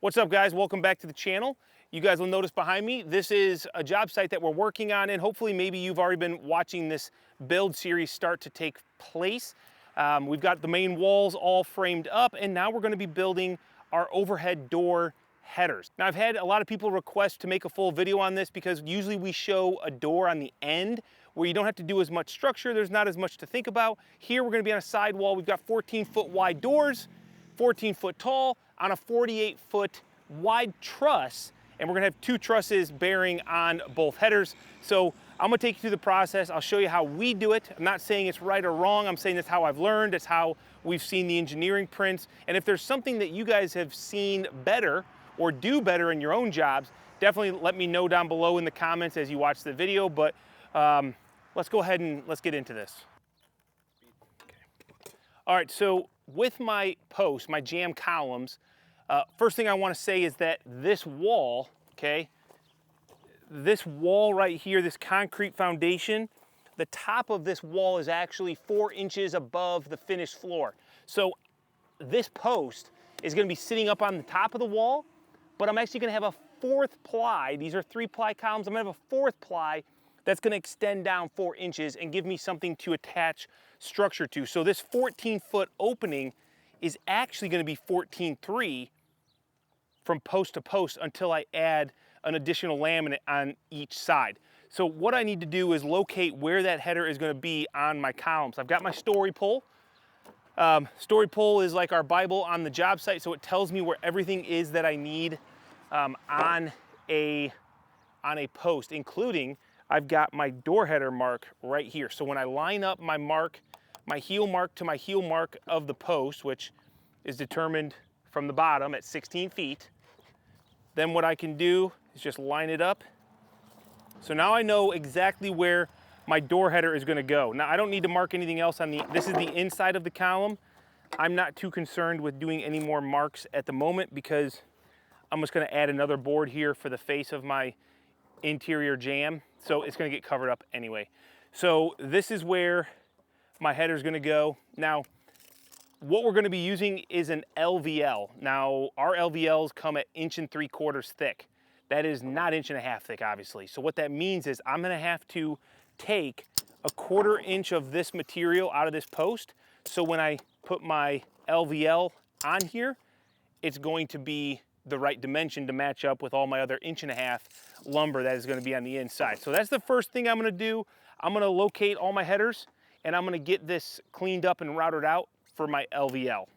What's up, guys? Welcome back to the channel. You guys will notice behind me, this is a job site that we're working on, and hopefully maybe you've already been watching this build series start to take place. We've got the main walls all framed up, and now we're going to be building our overhead door headers. Now, I've had a lot of people request to make a full video on this because usually we show a door on the end where you don't have to do as much structure. There's not as much to think about. Here, we're going to be on a sidewall. We've got 14-foot wide doors, 14-foot tall, on a 48-foot wide truss, and we're gonna have two trusses bearing on both headers. So I'm gonna take you through the process. I'll show you how we do it. I'm not saying it's right or wrong. I'm saying that's how I've learned. It's how we've seen the engineering prints. And if there's something that you guys have seen better or do better in your own jobs, definitely let me know down below in the comments as you watch the video. But let's go ahead and let's get into this. Okay. All right, so with my posts, my jam columns, first thing I want to say is that this wall, okay, this wall right here, this concrete foundation, the top of this wall is actually 4 inches above the finished floor. So this post is going to be sitting up on the top of the wall, but I'm actually going to have a fourth ply. These are 3-ply columns. I'm going to have a fourth ply that's going to extend down 4 inches and give me something to attach structure to. So this 14-foot opening is actually going to be 14.3 from post to post until I add an additional laminate on each side. So what I need to do is locate where that header is going to be on my columns. I've got my story pole. Story pole is like our Bible on the job site, so it tells me where everything is that I need on a post, including I've got my door header mark right here. So when I line up my mark, my heel mark to my heel mark of the post, which is determined from the bottom at 16 feet, then what I can do is just line it up. So now I know exactly where my door header is going to go. Now I don't need to mark anything else on this is the inside of the column. I'm not too concerned with doing any more marks at the moment because I'm just going to add another board here for the face of my interior jam. So it's going to get covered up anyway. So this is where my header is going to go. Now, what we're going to be using is an LVL. Now, our LVLs come at 1 3/4 thick. That is not 1.5 inches thick, obviously. So what that means is I'm going to have to take 1/4 inch of this material out of this post. So when I put my LVL on here, it's going to be the right dimension to match up with all my other 1.5 inch lumber that is going to be on the inside. So that's the first thing I'm going to do. I'm going to locate all my headers and I'm going to get this cleaned up and routed out for my LVL.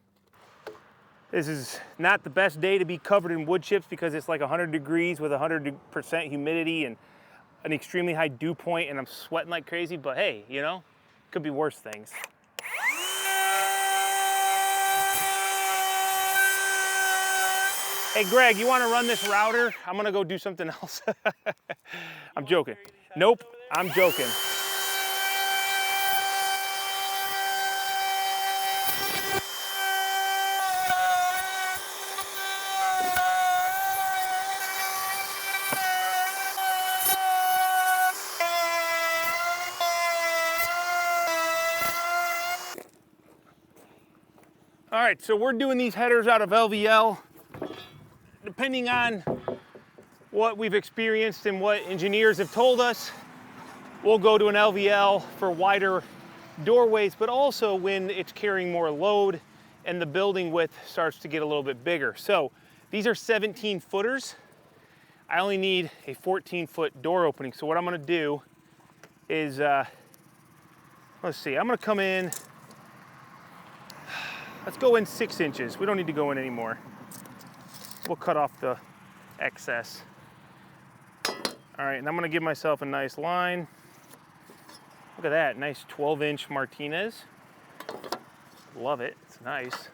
This is not the best day to be covered in wood chips because it's like 100 degrees with 100% humidity and an extremely high dew point, and I'm sweating like crazy, but hey, you know, could be worse things. Hey Greg, you want to run this router? I'm gonna go do something else. I'm joking. Nope, I'm joking. All right, so we're doing these headers out of LVL. Depending on what we've experienced and what engineers have told us, we'll go to an LVL for wider doorways, but also when it's carrying more load and the building width starts to get a little bit bigger. So these are 17 footers. I only need a 14-foot door opening. So what I'm gonna do is, let's see, I'm gonna come in, let's go in 6 inches. We don't need to go in anymore. We'll cut off the excess. All right, and I'm gonna give myself a nice line. Look at that, nice 12-inch Martinez. Love it, it's nice.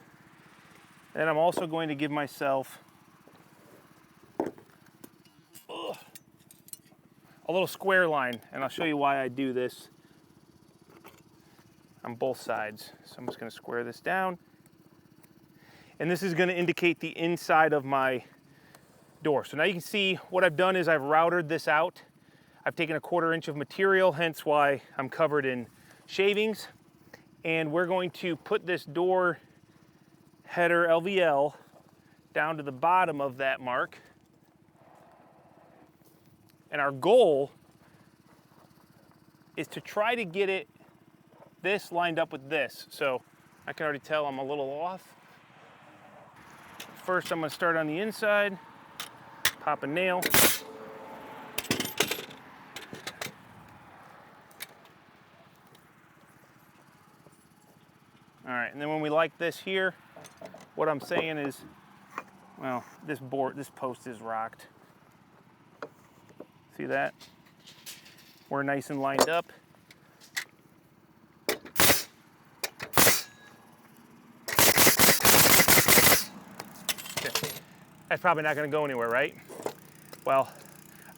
And I'm also going to give myself a little square line, and I'll show you why I do this on both sides. So I'm just gonna square this down. And this is going to indicate the inside of my door. So now you can see what I've done is I've routed this out. I've taken 1/4 inch of material, hence why I'm covered in shavings. And we're going to put this door header LVL down to the bottom of that mark. And our goal is to try to get this lined up with this. So I can already tell I'm a little off. First, I'm gonna start on the inside, pop a nail. All right, and then when we like this here, what I'm saying is, well, this post is rocked. See that? We're nice and lined up. Okay. That's probably not gonna go anywhere, right? Well,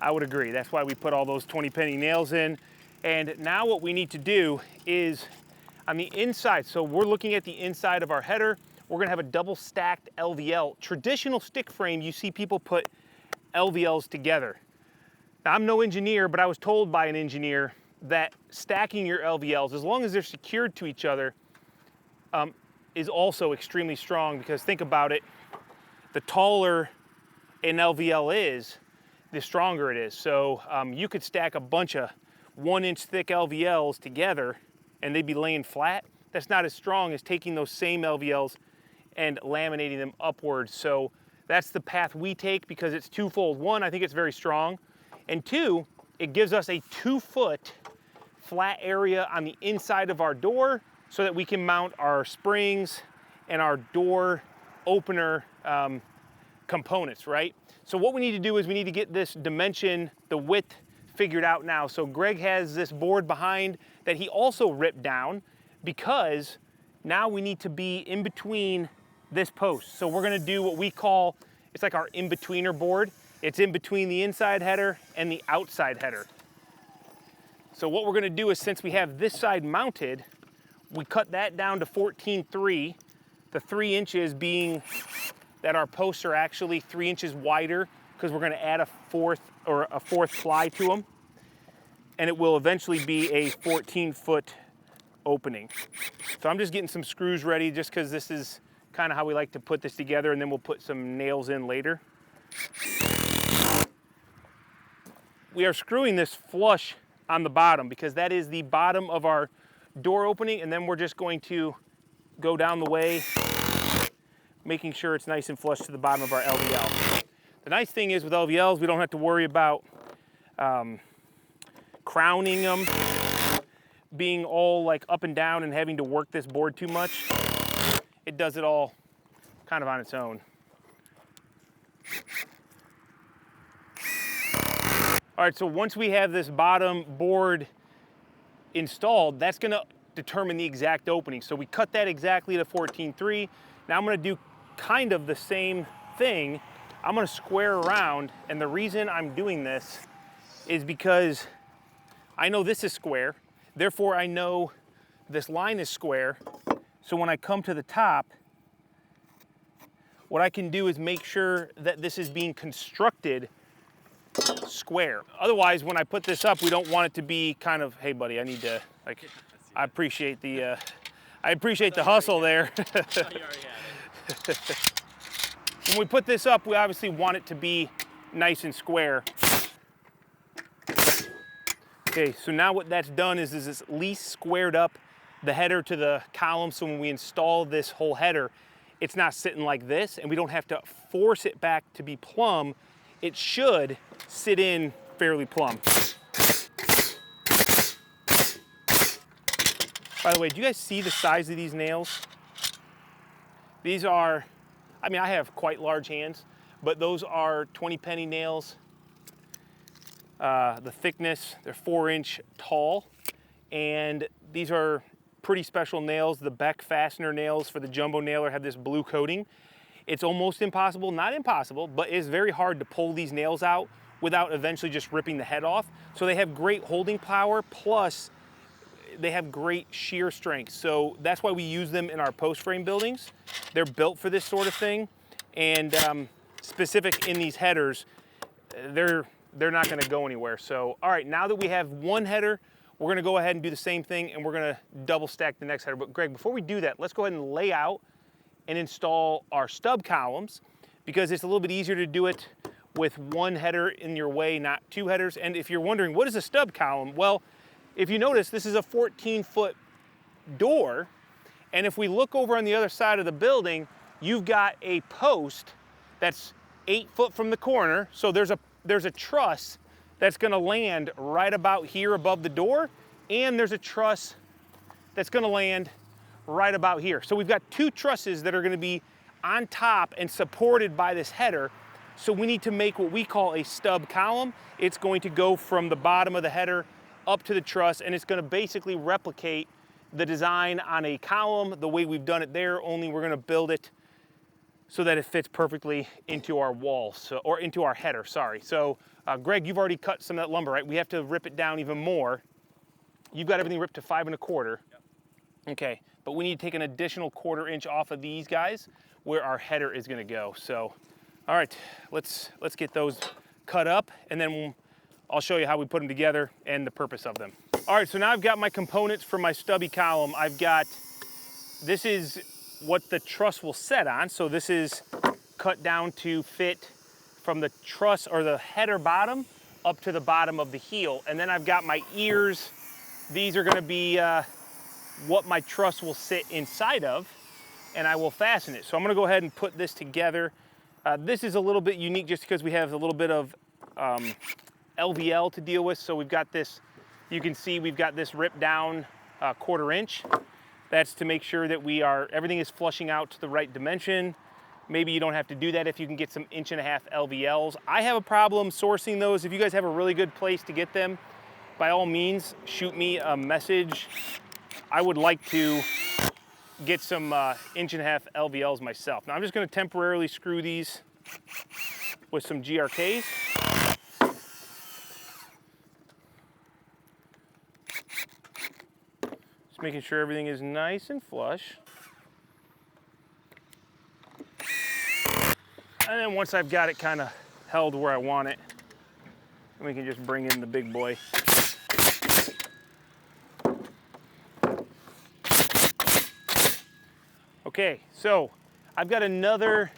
I would agree. That's why we put all those 20 penny nails in. And now what we need to do is on the inside, so we're looking at the inside of our header, we're gonna have a double stacked LVL. Traditional stick frame, you see people put LVLs together. Now, I'm no engineer, but I was told by an engineer that stacking your LVLs, as long as they're secured to each other, is also extremely strong, because think about it, the taller an LVL is, the stronger it is. So you could stack a bunch of 1-inch thick LVLs together and they'd be laying flat. That's not as strong as taking those same LVLs and laminating them upwards. So that's the path we take, because it's twofold. One, I think it's very strong. And two, it gives us a 2-foot flat area on the inside of our door so that we can mount our springs and our door opener components, right? So what we need to do is we need to get this dimension, the width, figured out now. So Greg has this board behind that he also ripped down, because now we need to be in between this post. So we're gonna do what we call, it's like our in-betweener board. It's in between the inside header and the outside header. So what we're gonna do is, since we have this side mounted, we cut that down to 14.3, the 3 inches being that our posts are actually 3 inches wider, because we're gonna add a fourth ply to them. And it will eventually be a 14-foot opening. So I'm just getting some screws ready, just because this is kind of how we like to put this together, and then we'll put some nails in later. We are screwing this flush on the bottom, because that is the bottom of our door opening, and then we're just going to go down the way, making sure it's nice and flush to the bottom of our LVL. The nice thing is with LVLs, we don't have to worry about crowning them, being all like up and down and having to work this board too much. It does it all kind of on its own. All right, so once we have this bottom board installed, that's gonna determine the exact opening. So we cut that exactly to 14.3. Now I'm gonna do kind of the same thing. I'm gonna square around, and the reason I'm doing this is because I know this is square, therefore I know this line is square. So when I come to the top, what I can do is make sure that this is being constructed square. Otherwise, when I put this up, we don't want it to be kind of, hey buddy, I need to, like, I appreciate the hustle there. When we put this up, we obviously want it to be nice and square. Okay, so now what that's done is it's at least squared up the header to the column, so when we install this whole header, it's not sitting like this, and we don't have to force it back to be plumb. It should sit in fairly plumb. By the way, do you guys see the size of these nails? These are, I mean, I have quite large hands, but those are 20 penny nails. The thickness, they're 4-inch tall, and these are pretty special nails. The Beck fastener nails for the jumbo nailer have this blue coating. It's almost impossible, not impossible, but it's very hard to pull these nails out without eventually just ripping the head off. So they have great holding power, plus they have great shear strength. So that's why we use them in our post frame buildings. They're built for this sort of thing, and specific in these headers, they're not gonna go anywhere. So, all right, now that we have one header, we're gonna go ahead and do the same thing, and we're gonna double stack the next header. But Greg, before we do that, let's go ahead and lay out and install our stub columns, because it's a little bit easier to do it with one header in your way, not two headers. And if you're wondering, what is a stub column? Well, if you notice, this is a 14-foot door. And if we look over on the other side of the building, you've got a post that's 8 foot from the corner. So there's a truss that's gonna land right about here above the door. And there's a truss that's gonna land right about here. So we've got two trusses that are gonna be on top and supported by this header. So we need to make what we call a stub column. It's going to go from the bottom of the header up to the truss, and it's gonna basically replicate the design on a column the way we've done it there, only we're gonna build it so that it fits perfectly into our wall, or into our header, sorry. So Greg, you've already cut some of that lumber, right? We have to rip it down even more. You've got everything ripped to 5 1/4. Yep. Okay, but we need to take an additional 1/4 inch off of these guys where our header is gonna go. So, all right, let's get those cut up, and then I'll show you how we put them together and the purpose of them. All right, so now I've got my components for my stubby column. This is what the truss will set on. So this is cut down to fit from the truss or the header bottom up to the bottom of the heel. And then I've got my ears. These are gonna be what my truss will sit inside of, and I will fasten it. So I'm gonna go ahead and put this together. This is a little bit unique just because we have a little bit of LVL to deal with. So we've got this, you can see we've got this ripped down 1/4 inch. That's to make sure that everything is flushing out to the right dimension. Maybe you don't have to do that if you can get some 1.5 inch LVLs. I have a problem sourcing those. If you guys have a really good place to get them, by all means, shoot me a message. I would like to get some 1.5 inch LVLs myself. Now I'm just gonna temporarily screw these with some GRKs. Just making sure everything is nice and flush. And then once I've got it kind of held where I want it, we can just bring in the big boy. Okay, so I've got another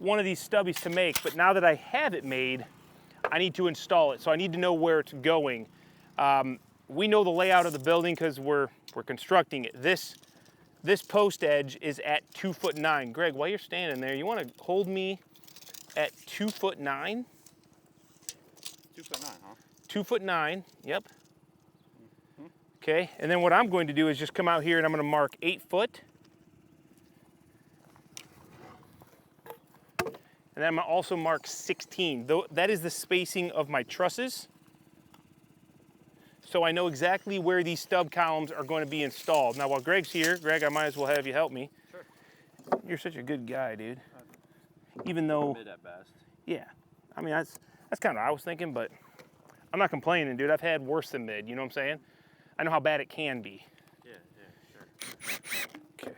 one of these stubbies to make, but now that I have it made, I need to install it. So I need to know where it's going. We know the layout of the building because we're constructing it. This post edge is at 2'9". Greg, while you're standing there, you want to hold me at 2'9"? 2'9", huh? 2'9", yep. Mm-hmm. Okay, and then what I'm going to do is just come out here and I'm going to mark 8 foot. And then I'm going to also mark 16. That is the spacing of my trusses. So I know exactly where these stub columns are going to be installed. Now, while Greg's here, Greg, I might as well have you help me. Sure. You're such a good guy, dude. Even though, mid at best. Yeah, I mean that's kind of what I was thinking, but I'm not complaining, dude. I've had worse than mid. You know what I'm saying? I know how bad it can be. Yeah, sure. Okay.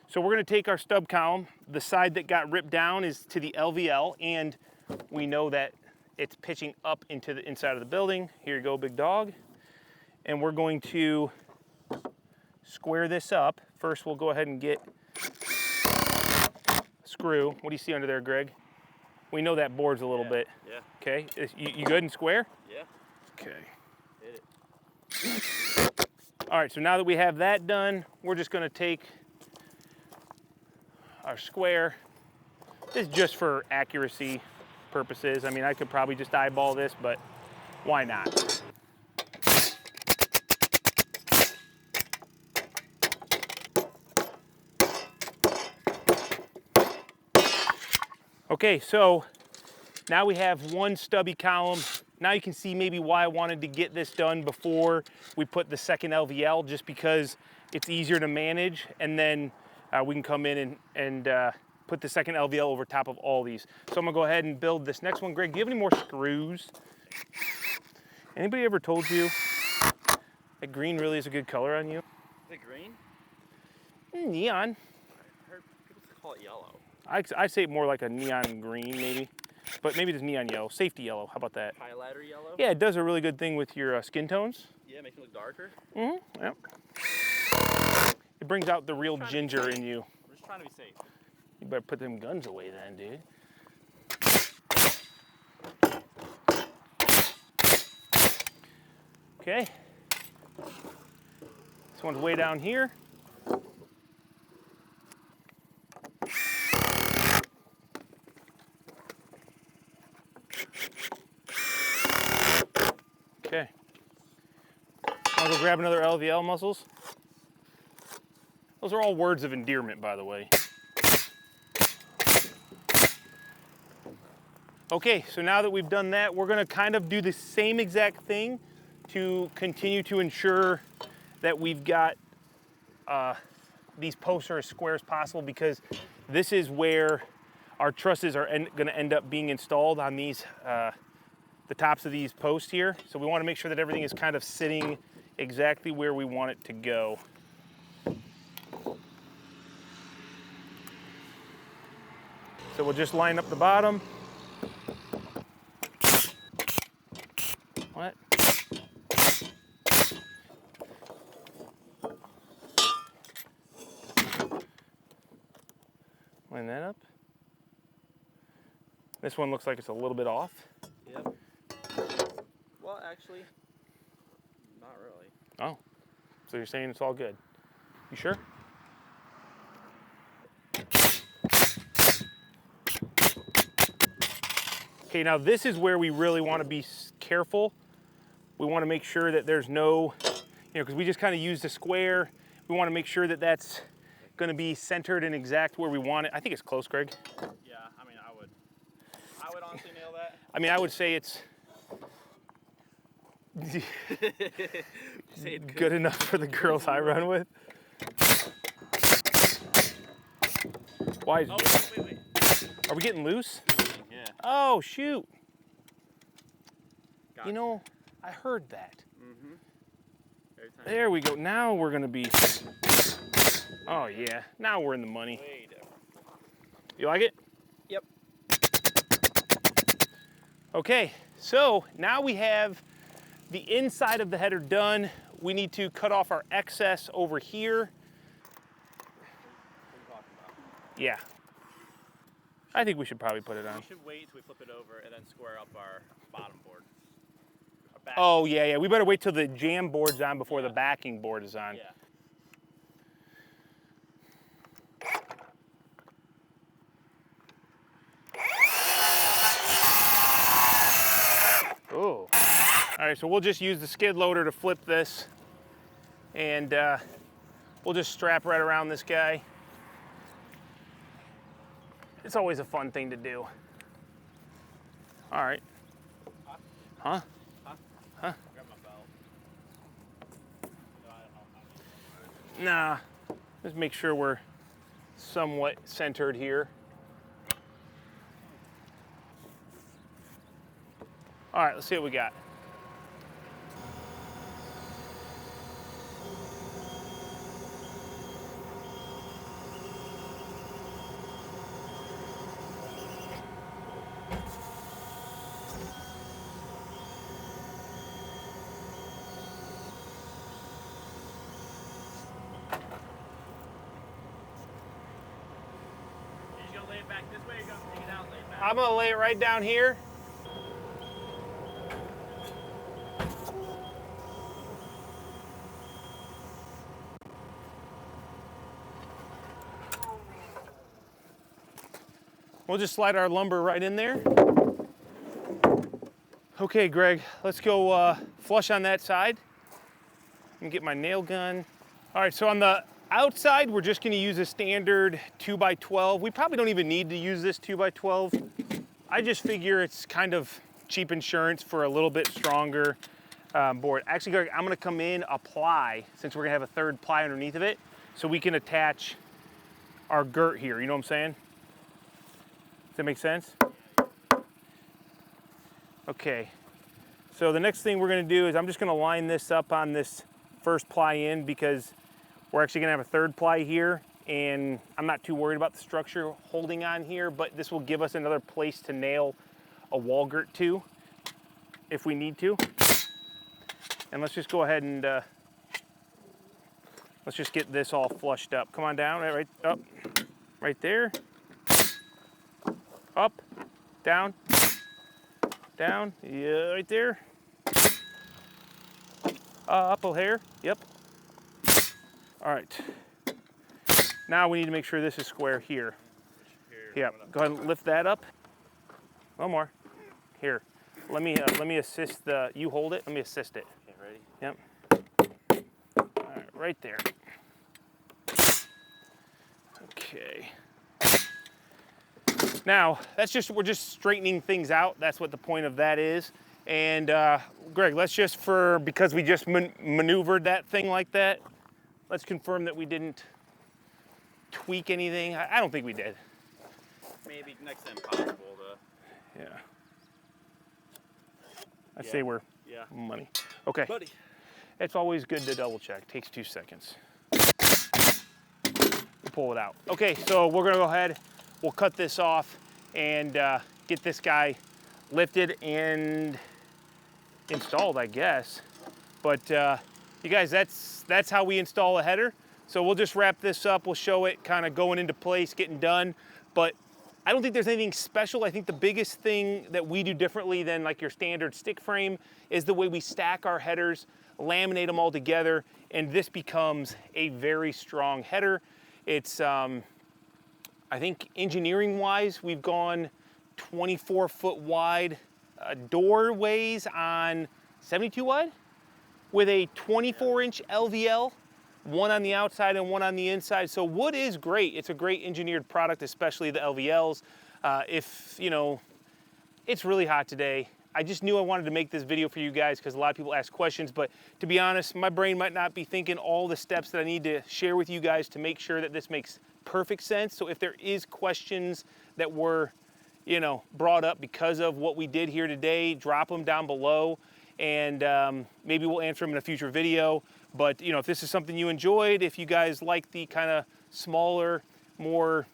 So we're going to take our stub column. The side that got ripped down is to the LVL, and we know that it's pitching up into the inside of the building. Here you go, big dog. And we're going to square this up. First, we'll go ahead and get a screw. What do you see under there, Greg? We know that board's a little bit. Yeah. Okay, you good and square? Yeah. Okay. Hit it. All right, so now that we have that done, we're just gonna take our square. This is just for accuracy purposes. I mean, I could probably just eyeball this, but why not? Okay, so now we have one stubby column. Now you can see maybe why I wanted to get this done before we put the second LVL, just because it's easier to manage, and then we can come in and put the second LVL over top of all these. So I'm gonna go ahead and build this next one. Greg, do you have any more screws? Anybody ever told you that green really is a good color on you? Is it green? Neon. I heard people call it yellow. I say more like a neon green, maybe. But maybe it's neon yellow, safety yellow. How about that? Highlighter yellow? Yeah, it does a really good thing with your skin tones. Yeah, makes it look darker. Mm-hmm, yep. It brings out the real ginger in you. We're just trying to be safe. You better put them guns away then, dude. Okay. This one's way down here. Okay. I'll go grab another LVL muscles. Those are all words of endearment, by the way. Okay, so now that we've done that, we're gonna kind of do the same exact thing to continue to ensure that we've got these posts are as square as possible, because this is where our trusses are gonna end up being installed on these, the tops of these posts here. So we wanna make sure that everything is kind of sitting exactly where we want it to go. So we'll just line up the bottom. What? Line that up. This one looks like it's a little bit off. Yep. Well, actually, not really. Oh, so you're saying it's all good? You sure? Okay, now this is where we really want to be careful. We want to make sure that there's no, because we just kind of used a square. We want to make sure that that's going to be centered and exact where we want it. I think it's close, Greg. Yeah, I mean, I would honestly nail that. I mean, I would say it's Say it good enough for the girls I run with. Why? Oh, wait. Are we getting loose? Yeah. Oh, shoot. Got You know, I heard that. Mm-hmm. Every time. There we go. Now we're going to be... Oh, yeah. Now we're in the money. Way different. You like it? Yep. Okay, so now we have the inside of the header done. We need to cut off our excess over here. What are you talking about? Yeah. I think we should probably put it on. We should wait till we flip it over and then square up our bottom board. Our back. Oh, yeah. We better wait till the jam board's on before the backing board is on. Yeah. Oh. All right, so we'll just use the skid loader to flip this, and we'll just strap right around this guy. It's always a fun thing to do. All right. Huh? Huh? Huh? Grab my belt. No, I don't know. Nah. Let's make sure we're somewhat centered here. All right, let's see what we got. You just gonna lay it back this way, or you gonna take it out and lay it back? I'm gonna lay it right down here. We'll just slide our lumber right in there. Okay, Greg, let's go flush on that side and get my nail gun. All right, so on the outside, we're just gonna use a standard 2x12. We probably don't even need to use this 2x12. I just figure it's kind of cheap insurance for a little bit stronger board. Actually, Greg, I'm gonna come in, apply, since we're gonna have a third ply underneath of it, so we can attach our girt here, you know what I'm saying? Does that make sense? Okay, so the next thing we're gonna do is I'm just gonna line this up on this first ply in, because we're actually gonna have a third ply here, and I'm not too worried about the structure holding on here, but this will give us another place to nail a wall girt to if we need to. And let's just go ahead and let's just get this all flushed up. Come on down, right up, right there. Up, down, down, yeah, right there. Up a hair, yep. All right. Now we need to make sure this is square here. Yep, go ahead and lift that up. One more. Here, let me assist you hold it, let me assist it. Okay, ready? Yep. All right, right there. Okay. Now, we're just straightening things out. That's what the point of that is. And Greg, let's just because we just maneuvered that thing like that, let's confirm that we didn't tweak anything. I don't think we did. Maybe next to impossible to. Yeah. I'd say we're money. Okay. Buddy. It's always good to double check. Takes 2 seconds. We'll pull it out. Okay, so we're gonna go ahead, we'll cut this off and get this guy lifted and installed, I guess. But you guys, that's how we install a header. So we'll just wrap this up. We'll show it kind of going into place, getting done. But I don't think there's anything special. I think the biggest thing that we do differently than like your standard stick frame is the way we stack our headers, laminate them all together, and this becomes a very strong header. It's, I think engineering-wise, we've gone 24-foot wide doorways on 72 wide with a 24-inch LVL, one on the outside and one on the inside. So wood is great. It's a great engineered product, especially the LVLs. If, you know, it's really hot today. I just knew I wanted to make this video for you guys because a lot of people ask questions, but to be honest, my brain might not be thinking all the steps that I need to share with you guys to make sure that this makes perfect sense. So if there is questions that were, you know, brought up because of what we did here today, drop them down below and maybe we'll answer them in a future video. But, you know, if this is something you enjoyed, if you guys like the kind of smaller, more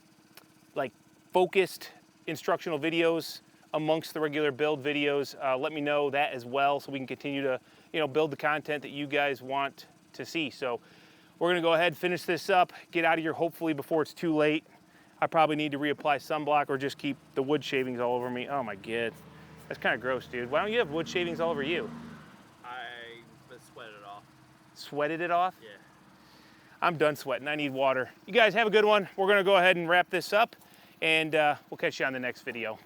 like focused instructional videos amongst the regular build videos, let me know that as well so we can continue to, you know, build the content that you guys want to see. So we're gonna go ahead, finish this up, get out of here hopefully before it's too late. I probably need to reapply sunblock or just keep the wood shavings all over me. Oh my God, that's kind of gross, dude. Why don't you have wood shavings all over you? I sweated it off. Sweated it off? Yeah. I'm done sweating, I need water. You guys have a good one. We're gonna go ahead and wrap this up and we'll catch you on the next video.